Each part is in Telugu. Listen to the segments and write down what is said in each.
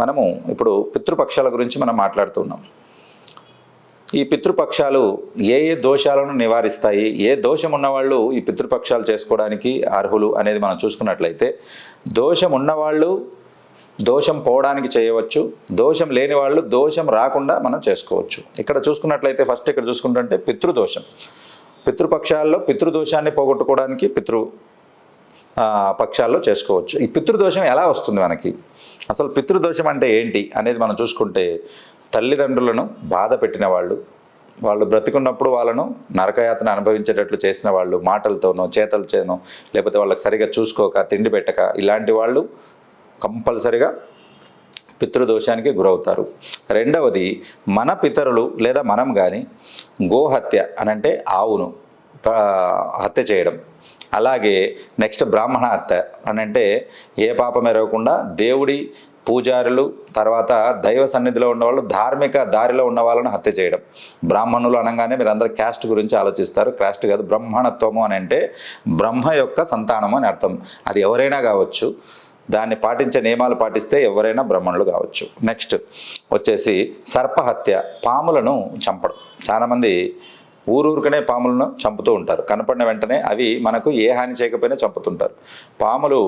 మనము ఇప్పుడు పితృపక్షాల గురించి మనం మాట్లాడుతున్నాం. ఈ పితృపక్షాలు ఏ ఏ దోషాలను నివారిస్తాయి, ఏ దోషం ఉన్నవాళ్ళు ఈ పితృపక్షాలు చేసుకోవడానికి అర్హులు అనేది మనం చూసుకున్నట్లయితే, దోషం ఉన్నవాళ్ళు దోషం పోవడానికి చేయవచ్చు, దోషం లేని వాళ్ళు దోషం రాకుండా మనం చేసుకోవచ్చు. ఇక్కడ చూసుకున్నట్లయితే ఫస్ట్ ఇక్కడ చూసుకుంటుంటే పితృదోషం. పితృపక్షాల్లో పితృదోషాన్ని పోగొట్టుకోవడానికి పక్షాల్లో చేసుకోవచ్చు. ఈ పితృదోషం ఎలా వస్తుంది మనకి, అసలు పితృదోషం అంటే ఏంటి అనేది మనం చూసుకుంటే, తల్లిదండ్రులను బాధ పెట్టిన వాళ్ళు బ్రతికున్నప్పుడు వాళ్ళను నరకయాతన అనుభవించేటట్లు చేసిన వాళ్ళు, మాటలతోనో చేతలతోనో, లేకపోతే వాళ్ళకి సరిగా చూసుకోక తిండి పెట్టక, ఇలాంటి వాళ్ళు కంపల్సరిగా పితృదోషానికి గురవుతారు. రెండవది, మన పితరులు లేదా మనం కానీ గోహత్య అనంటే ఆవును హత్య చేయడం. అలాగే నెక్స్ట్ బ్రాహ్మణ హత్య అనంటే ఏ పాపం ఎరగకుండా దేవుడి పూజారులు, తర్వాత దైవ సన్నిధిలో ఉన్నవాళ్ళు, ధార్మిక దారిలో ఉన్న వాళ్ళను హత్య చేయడం. బ్రాహ్మణులు అనగానే మీరు అందరూ క్యాస్ట్ గురించి ఆలోచిస్తారు. క్యాస్ట్ కాదు, బ్రహ్మణత్వము అని అంటే బ్రహ్మ యొక్క సంతానము అని అర్థం. అది ఎవరైనా కావచ్చు, దాన్ని పాటించే నియమాలు పాటిస్తే ఎవరైనా బ్రాహ్మణులు కావచ్చు. నెక్స్ట్ వచ్చేసి సర్పహత్య, పాములను చంపడం. చాలామంది ఊరూరుకనే పాములను చంపుతూ ఉంటారు. కనపడిన వెంటనే అవి మనకు ఏ హాని చేయకపోయినా చంపుతుంటారు. పాములు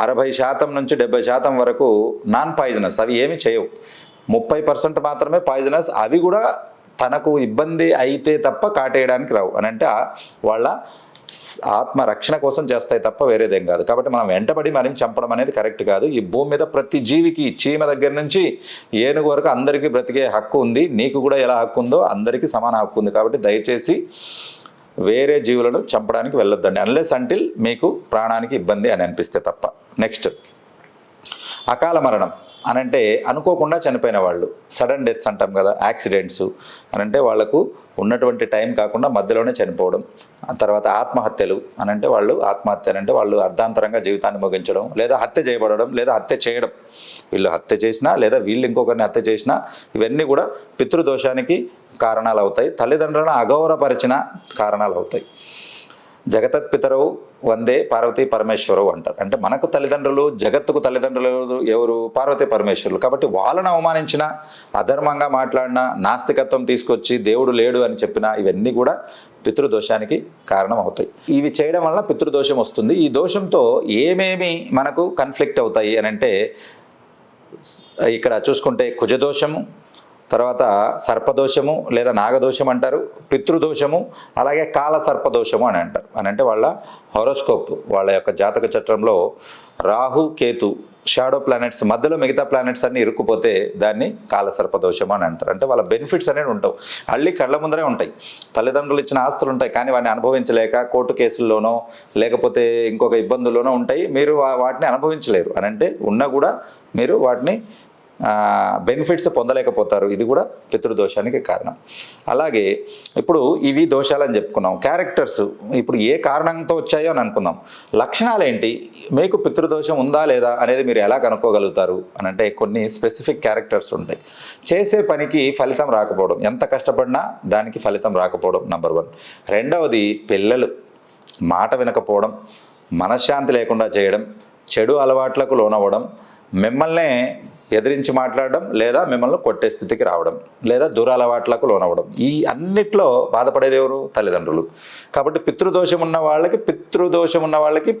60% నుంచి 70% వరకు నాన్ పాయిజనస్, అవి ఏమి చేయవు. 30% మాత్రమే పాయిజనస్. అవి కూడా తనకు ఇబ్బంది అయితే తప్ప కాటేయడానికి రావు. అని అంటే వాళ్ళ ఆత్మరక్షణ కోసం చేస్తాయి తప్ప వేరేదేం కాదు. కాబట్టి మనం వెంటబడి మనం చంపడం అనేది కరెక్ట్ కాదు. ఈ భూమి మీద ప్రతి జీవికి, చీమ దగ్గర నుంచి ఏనుగు వరకు అందరికీ బ్రతికే హక్కు ఉంది. నీకు కూడా ఎలా హక్కు ఉందో అందరికీ సమాన హక్కు ఉంది. కాబట్టి దయచేసి వేరే జీవులను చంపడానికి వెళ్ళొద్దండి, అన్లెస్ అంటిల్ మీకు ప్రాణానికి ఇబ్బంది అని అనిపిస్తే తప్ప. నెక్స్ట్ అకాల మరణం అనంటే అనుకోకుండా చనిపోయిన వాళ్ళు, సడన్ డెత్స్ అంటాం కదా, యాక్సిడెంట్స్ అనంటే వాళ్లకు ఉన్నటువంటి టైం కాకుండా మధ్యలోనే చనిపోవడం. తర్వాత ఆత్మహత్యలు అనంటే వాళ్ళు ఆత్మహత్య అంటే వాళ్ళు అర్ధాంతరంగా జీవితాన్ని ముగించడం, లేదా హత్య చేయబడడం, లేదా హత్య చేయడం. వీళ్ళు హత్య చేసినా లేదా వీళ్ళు ఇంకొకరిని హత్య చేసినా ఇవన్నీ కూడా పితృదోషానికి కారణాలు అవుతాయి. తల్లిదండ్రులను అగౌరవపరిచిన కారణాలు అవుతాయి. జగతత్పితరవు వందే పార్వతీ పరమేశ్వరవు అంటారు. అంటే మనకు తల్లిదండ్రులు, జగత్తుకు తల్లిదండ్రులు ఎవరు? పార్వతీ పరమేశ్వరులు. కాబట్టి వాళ్ళను అవమానించిన, అధర్మంగా మాట్లాడినా, నాస్తికత్వం తీసుకొచ్చి దేవుడు లేడు అని చెప్పినా ఇవన్నీ కూడా పితృదోషానికి కారణం అవుతాయి. ఇవి చేయడం వల్ల పితృదోషం వస్తుంది. ఈ దోషంతో ఏమేమి మనకు కన్ఫ్లిక్ట్ అవుతాయి అని అంటే, ఇక్కడ చూసుకుంటే కుజదోషము, తర్వాత సర్పదోషము లేదా నాగదోషం అంటారు, పితృదోషము, అలాగే కాల సర్పదోషము అని అంటారు. అని అంటే వాళ్ళ హోరోస్కోప్, వాళ్ళ యొక్క జాతక చట్రంలో రాహు, కేతు, షాడో ప్లానెట్స్ మధ్యలో మిగతా ప్లానెట్స్ అన్ని ఇరుక్కుపోతే దాన్ని కాలసర్పదోషం అని అంటారు. అంటే వాళ్ళ బెనిఫిట్స్ అనేవి ఉంటావు, అళ్ళీ కళ్ళ ముందరే ఉంటాయి. తల్లిదండ్రులు ఇచ్చిన ఆస్తులు ఉంటాయి, కానీ వాటిని అనుభవించలేక కోర్టు కేసుల్లోనో లేకపోతే ఇంకొక ఇబ్బందుల్లోనో ఉంటాయి. మీరు వాటిని అనుభవించలేరు. అని అంటే ఉన్నా కూడా మీరు వాటిని బెనిఫిట్స్ పొందలేకపోతారు. ఇది కూడా పితృదోషానికి కారణం. అలాగే ఇప్పుడు ఇవి దోషాలని చెప్పుకున్నాం. క్యారెక్టర్స్ ఇప్పుడు ఏ కారణంతో వచ్చాయో అని అనుకుందాం. లక్షణాలు ఏంటి, మీకు పితృదోషం ఉందా లేదా అనేది మీరు ఎలా కనుక్కోగలుగుతారు అని అంటే, కొన్ని స్పెసిఫిక్ క్యారెక్టర్స్ ఉంటాయి. చేసే పనికి ఫలితం రాకపోవడం, ఎంత కష్టపడినా దానికి ఫలితం రాకపోవడం నంబర్ 1. రెండవది, పిల్లలు మాట వినకపోవడం, మనశ్శాంతి లేకుండా చేయడం, చెడు అలవాట్లకు లోనవ్వడం, మిమ్మల్నే ఎదిరించి మాట్లాడడం, లేదా మిమ్మల్ని కొట్టే స్థితికి రావడం, లేదా దురలవాట్లకు లోనవ్వడం. ఈ అన్నిట్లో బాధపడేది ఎవరు? తల్లిదండ్రులు. కాబట్టి పితృదోషం ఉన్న వాళ్ళకి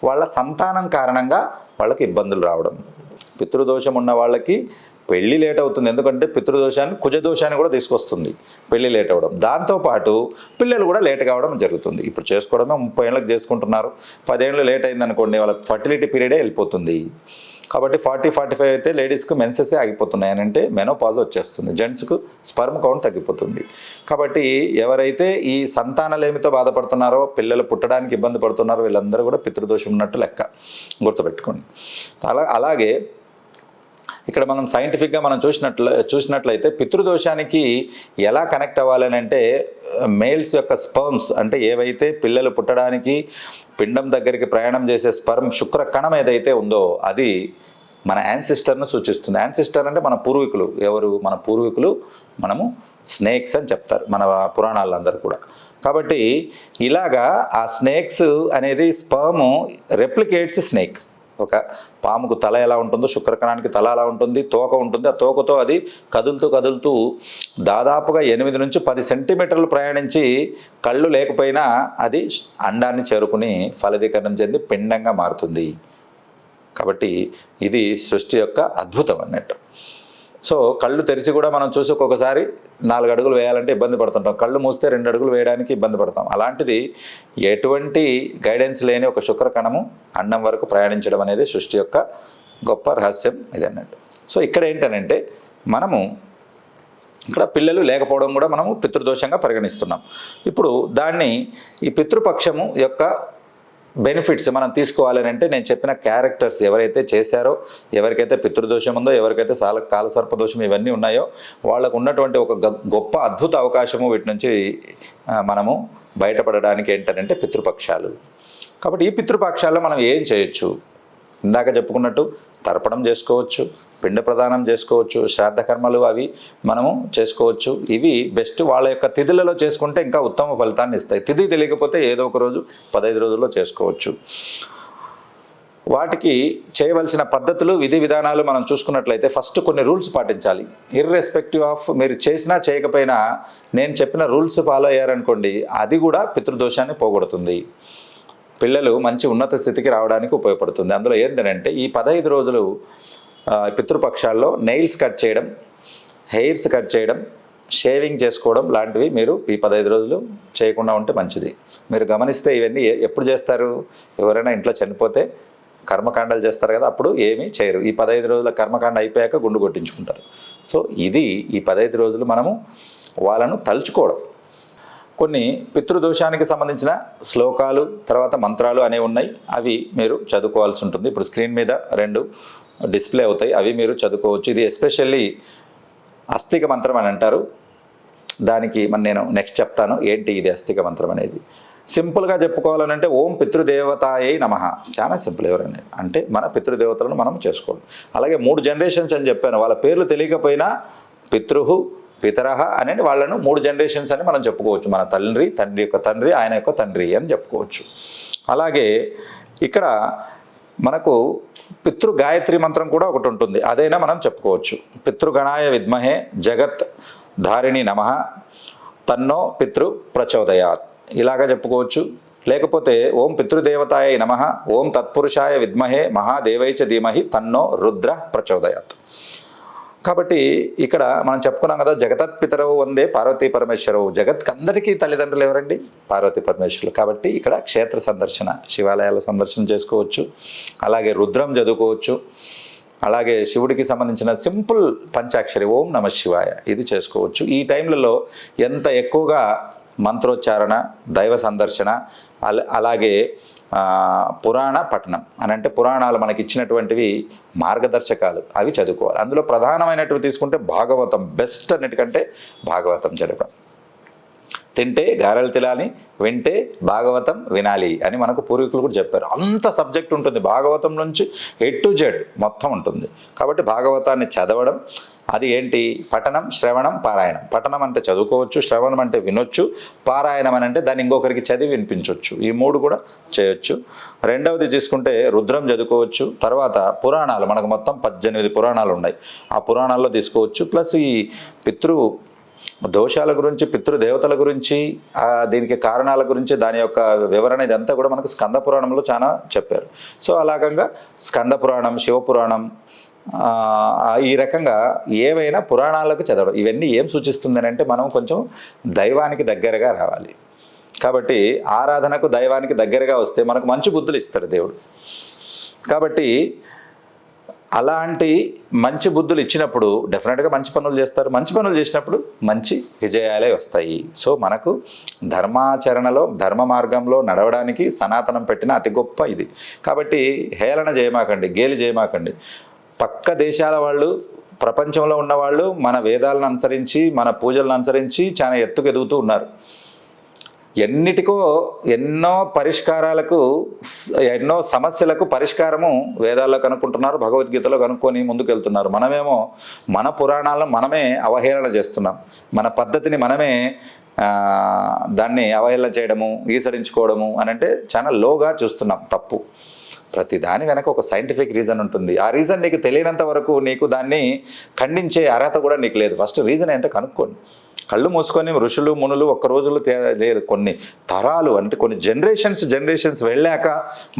వాళ్ళ సంతానం కారణంగా వాళ్ళకి ఇబ్బందులు రావడం. పితృదోషం ఉన్న వాళ్ళకి పెళ్ళి లేట్ అవుతుంది. ఎందుకంటే పితృదోషాన్ని, కుజదోషాన్ని కూడా తీసుకొస్తుంది పెళ్ళి లేట్ అవ్వడం. దాంతోపాటు పిల్లలు కూడా లేట్ కావడం జరుగుతుంది. ఇప్పుడు చేసుకోవడమే 30 ఏళ్ళకి చేసుకుంటున్నారు, 10 ఏళ్ళు లేట్ అయిందనుకోండి వాళ్ళ ఫర్టిలిటీ పీరియడే వెళ్ళిపోతుంది. కాబట్టి 40-45 అయితే లేడీస్కు మెన్సెసే ఆగిపోతున్నాయి. అని అంటే మెనోపాజ్ వచ్చేస్తుంది, జెంట్స్కు స్పర్మ్ కౌంట్ తగ్గిపోతుంది. కాబట్టి ఎవరైతే ఈ సంతానలేమితో బాధపడుతున్నారో, పిల్లలు పుట్టడానికి ఇబ్బంది పడుతున్నారో, వీళ్ళందరూ కూడా పితృదోషం ఉన్నట్టు లెక్క, గుర్తుపెట్టుకోండి. అలాగే ఇక్కడ మనం సైంటిఫిక్గా మనం చూసినట్లయితే పితృదోషానికి ఎలా కనెక్ట్ అవ్వాలని అంటే, మేల్స్ యొక్క స్పర్మ్స్ అంటే ఏవైతే పిల్లలు పుట్టడానికి పిండం దగ్గరికి ప్రయాణం చేసే స్పర్మ్ శుక్ర కణం ఏదైతే ఉందో అది మన యాన్సిస్టర్ను సూచిస్తుంది. యాన్సిస్టర్ అంటే మన పూర్వీకులు. ఎవరు? మన పూర్వీకులు. మనము స్నేక్స్ అని చెప్తారు మన పురాణాలందరూ కూడా. కాబట్టి ఇలాగా ఆ స్నేక్స్ అనేది స్పర్మ్ రెప్లికేట్స్ స్నేక్. ఒక పాముకు తల ఎలా ఉంటుందో శుక్రకణానికి తల అలా ఉంటుంది, తోక ఉంటుంది. ఆ తోకతో అది కదులుతూ దాదాపుగా 8 నుంచి 10 సెంటీమీటర్లు ప్రయాణించి కళ్ళు లేకపోయినా అది అండాన్ని చేరుకుని ఫలదీకరణం చెంది పిండంగా మారుతుంది. కాబట్టి ఇది సృష్టి యొక్క అద్భుతం అన్నట్టు. సో కళ్ళు తెరిచి కూడా మనం చూసి ఒక్కొక్కసారి 4 అడుగులు వేయాలంటే ఇబ్బంది పడుతుంటాం, కళ్ళు మూస్తే 2 అడుగులు వేయడానికి ఇబ్బంది పడతాం. అలాంటిది ఎటువంటి గైడెన్స్ లేని ఒక శుక్రకణము అండం వరకు ప్రయాణించడం అనేది సృష్టి యొక్క గొప్ప రహస్యం ఇది అన్నట్టు. సో ఇక్కడ ఏంటనంటే మనము ఇక్కడ పిల్లలు లేకపోవడం కూడా మనము పితృదోషంగా పరిగణిస్తున్నాం. ఇప్పుడు దాన్ని ఈ పితృపక్షము యొక్క బెనిఫిట్స్ మనం తీసుకోవాలని అంటే నేను చెప్పిన క్యారెక్టర్స్ ఎవరైతే చేశారో, ఎవరికైతే పితృదోషం ఉందో, ఎవరికైతే కాలసర్పదోషం ఇవన్నీ ఉన్నాయో వాళ్ళకు ఉన్నటువంటి ఒక గొప్ప అద్భుత అవకాశము వీటి నుంచి మనము బయటపడడానికి ఏంటంటే పితృపక్షాలు. కాబట్టి ఈ పితృపక్షాల్లో మనం ఏం చేయొచ్చు? ఇందాక చెప్పుకున్నట్టు తర్పణం చేసుకోవచ్చు, పిండ ప్రదానం చేసుకోవచ్చు, శ్రాద్ధ కర్మలు అవి మనము చేసుకోవచ్చు. ఇవి బెస్ట్. వాళ్ళ యొక్క తిథులలో చేసుకుంటే ఇంకా ఉత్తమ ఫలితాన్ని ఇస్తాయి. తిథి తెలియకపోతే ఏదో ఒక రోజు 15 రోజుల్లో చేసుకోవచ్చు. వాటికి చేయవలసిన పద్ధతులు, విధి విధానాలు మనం చూసుకున్నట్లయితే ఫస్ట్ కొన్ని రూల్స్ పాటించాలి. ఇర్రెస్పెక్టివ్ ఆఫ్ మీరు చేసినా చేయకపోయినా నేను చెప్పిన రూల్స్ ఫాలో అయ్యారనుకోండి, అది కూడా పితృదోషాన్ని పోగొడుతుంది, పిల్లలు మంచి ఉన్నత స్థితికి రావడానికి ఉపయోగపడుతుంది. అందులో ఏంటంటే ఈ 15 రోజులు పితృపక్షాల్లో నెయిల్స్ కట్ చేయడం, హెయిర్స్ కట్ చేయడం, షేవింగ్ చేసుకోవడం లాంటివి మీరు ఈ 15 రోజులు చేయకుండా ఉంటే మంచిది. మీరు గమనిస్తే ఇవన్నీ ఎప్పుడు చేస్తారు? ఎవరైనా ఇంట్లో చనిపోతే కర్మకాండాలు చేస్తారు కదా, అప్పుడు ఏమీ చేయరు. ఈ 15 రోజుల కర్మకాండ అయిపోయాక గుండు కొట్టించుకుంటారు. సో ఇది ఈ 15 రోజులు మనము వాళ్ళను తలుచుకోవడం. కొన్ని పితృదోషానికి సంబంధించిన శ్లోకాలు, తర్వాత మంత్రాలు అనేవి ఉన్నాయి. అవి మీరు చదువుకోవాల్సి ఉంటుంది. ఇప్పుడు స్క్రీన్ మీద 2 డిస్ప్లే అవుతాయి, అవి మీరు చదువుకోవచ్చు. ఇది ఎస్పెషల్లీ అస్థిక మంత్రం అని అంటారు. దానికి నేను నెక్స్ట్ చెప్తాను ఏంటి ఇది అస్థిక మంత్రం అనేది. సింపుల్గా చెప్పుకోవాలనంటే ఓం పితృదేవతాయై నమః. చాలా సింపుల్. ఎవరైనా అంటే మన పితృదేవతలను మనం చేసుకోవాలి. అలాగే 3 జనరేషన్స్ అని చెప్పాను. వాళ్ళ పేర్లు తెలియకపోయినా పితృహు, పితరహ అనేది వాళ్ళను 3 జనరేషన్స్ అని మనం చెప్పుకోవచ్చు. మన తండ్రి, తండ్రి యొక్క తండ్రి, ఆయన యొక్క తండ్రి అని చెప్పుకోవచ్చు. అలాగే ఇక్కడ మనకు పితృ గాయత్రి మంత్రం కూడా ఒకటి ఉంటుంది, అదైనా మనం చెప్పుకోవచ్చు. పితృగణాయ విద్మహే జగత్ ధారిణి నమః తన్నో పితృ ప్రచోదయాత్ ఇలాగా చెప్పుకోవచ్చు. లేకపోతే ఓం పితృదేవతాయ నమః ఓం తత్పురుషాయ విద్మహే మహాదేవైచ ధీమహి తన్నో రుద్ర ప్రచోదయాత్. కాబట్టి ఇక్కడ మనం చెప్పుకున్నాం కదా, జగతత్ పితరవు వందే పార్వతీ పరమేశ్వరవు. జగత్కి అందరికీ తల్లిదండ్రులు ఎవరండి? పార్వతీ పరమేశ్వరులు. కాబట్టి ఇక్కడ క్షేత్ర సందర్శన, శివాలయాల సందర్శన చేసుకోవచ్చు. అలాగే రుద్రం చదువుకోవచ్చు. అలాగే శివుడికి సంబంధించిన సింపుల్ పంచాక్షరి ఓం నమ శివాయ ఇది చేసుకోవచ్చు. ఈ టైంలలో ఎంత ఎక్కువగా మంత్రోచ్చారణ, దైవ సందర్శన, అలాగే పురాణ పఠనం అని అంటే పురాణాలు మనకి ఇచ్చినటువంటివి మార్గదర్శకాలు అవి చదువుకోవాలి. అందులో ప్రధానమైనటువంటి తీసుకుంటే భాగవతం బెస్ట్. అన్నిటికంటే భాగవతం చదవడం. తింటే గారెలు తినాలి, వింటే భాగవతం వినాలి అని మనకు పూర్వీకులు కూడా చెప్పారు. అంత సబ్జెక్ట్ ఉంటుంది భాగవతం నుంచి A to Z మొత్తం ఉంటుంది. కాబట్టి భాగవతాన్ని చదవడం, అది ఏంటి? పఠనం, శ్రవణం, పారాయణం. పఠనం అంటే చదువుకోవచ్చు, శ్రవణం అంటే వినొచ్చు, పారాయణం అని అంటే దాన్ని ఇంకొకరికి చదివి వినిపించవచ్చు. ఈ 3 కూడా చేయొచ్చు. రెండవది తీసుకుంటే రుద్రం చదువుకోవచ్చు. తర్వాత పురాణాలు మనకు మొత్తం 18 పురాణాలు ఉన్నాయి, ఆ పురాణాల్లో తీసుకోవచ్చు. ప్లస్ ఈ పితృ దోషాల గురించి, పితృదేవతల గురించి, దీనికి కారణాల గురించి, దాని యొక్క వివరణ ఇదంతా కూడా మనకు స్కంద పురాణంలో చాలా చెప్పారు. సో అలాగంగా స్కంద పురాణం, శివపురాణం, ఈ రకంగా ఏవైనా పురాణాలకు చదవడం. ఇవన్నీ ఏం సూచిస్తుందని అంటే మనం కొంచెం దైవానికి దగ్గరగా రావాలి. కాబట్టి ఆరాధనకు దైవానికి దగ్గరగా వస్తే మనకు మంచి బుద్ధులు ఇస్తాడు దేవుడు. కాబట్టి అలాంటి మంచి బుద్ధులు ఇచ్చినప్పుడు డెఫినెట్గా మంచి పనులు చేస్తారు. మంచి పనులు చేసినప్పుడు మంచి విజయాలే వస్తాయి. సో మనకు ధర్మాచరణలో, ధర్మ మార్గంలో నడవడానికి సనాతనం పెట్టిన అతి గొప్ప ఇది. కాబట్టి హేళన చేయమాకండి, గేలి చేయమాకండి. పక్క దేశాల వాళ్ళు, ప్రపంచంలో ఉన్నవాళ్ళు మన వేదాలను అనుసరించి, మన పూజలను అనుసరించి చాలా ఎత్తుకు ఎదుగుతూ ఉన్నారు. ఎన్నిటికో ఎన్నో పరిష్కారాలకు, ఎన్నో సమస్యలకు పరిష్కారము వేదాల్లో కనుక్కుంటున్నారు, భగవద్గీతలో కనుక్కొని ముందుకెళ్తున్నారు. మనమేమో మన పురాణాలను మనమే అవహేళన చేస్తున్నాం. మన పద్ధతిని మనమే దాన్ని అవహేళన చేయడము, ఈసడించుకోవడము అని అంటే చాలా లోగా చూస్తున్నాం. తప్పు. ప్రతి దాని వెనక ఒక సైంటిఫిక్ రీజన్ ఉంటుంది. ఆ రీజన్ నీకు తెలియనంత వరకు నీకు దాన్ని ఖండించే అర్హత కూడా నీకు లేదు. ఫస్ట్ రీజన్ ఏంటో కనుక్కోండి. కళ్ళు మూసుకొని ఋషులు మునులు ఒక్క రోజుల్లో లేదు, కొన్ని తరాలు అంటే కొన్ని జనరేషన్స్ వెళ్ళాక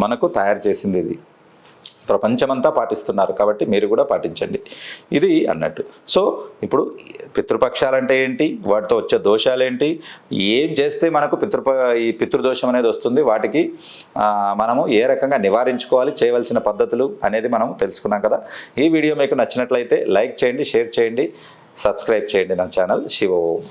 మనకు తయారు చేసింది ఇది. ప్రపంచమంతా పాటిస్తున్నారు కాబట్టి మీరు కూడా పాటించండి ఇది అన్నట్టు. సో ఇప్పుడు పితృపక్షాలంటే ఏంటి, వాటితో వచ్చే దోషాలేంటి, ఏం చేస్తే మనకు ఈ పితృదోషం అనేది వస్తుంది, వాటికి మనము ఏ రకంగా నివారించుకోవాలి, చేయవలసిన పద్ధతులు అనేది మనం తెలుసుకున్నాం కదా. ఈ వీడియో మీకు నచ్చినట్లయితే లైక్ చేయండి, షేర్ చేయండి, సబ్స్క్రైబ్ చేయండి నా ఛానల్ శివ ఓం.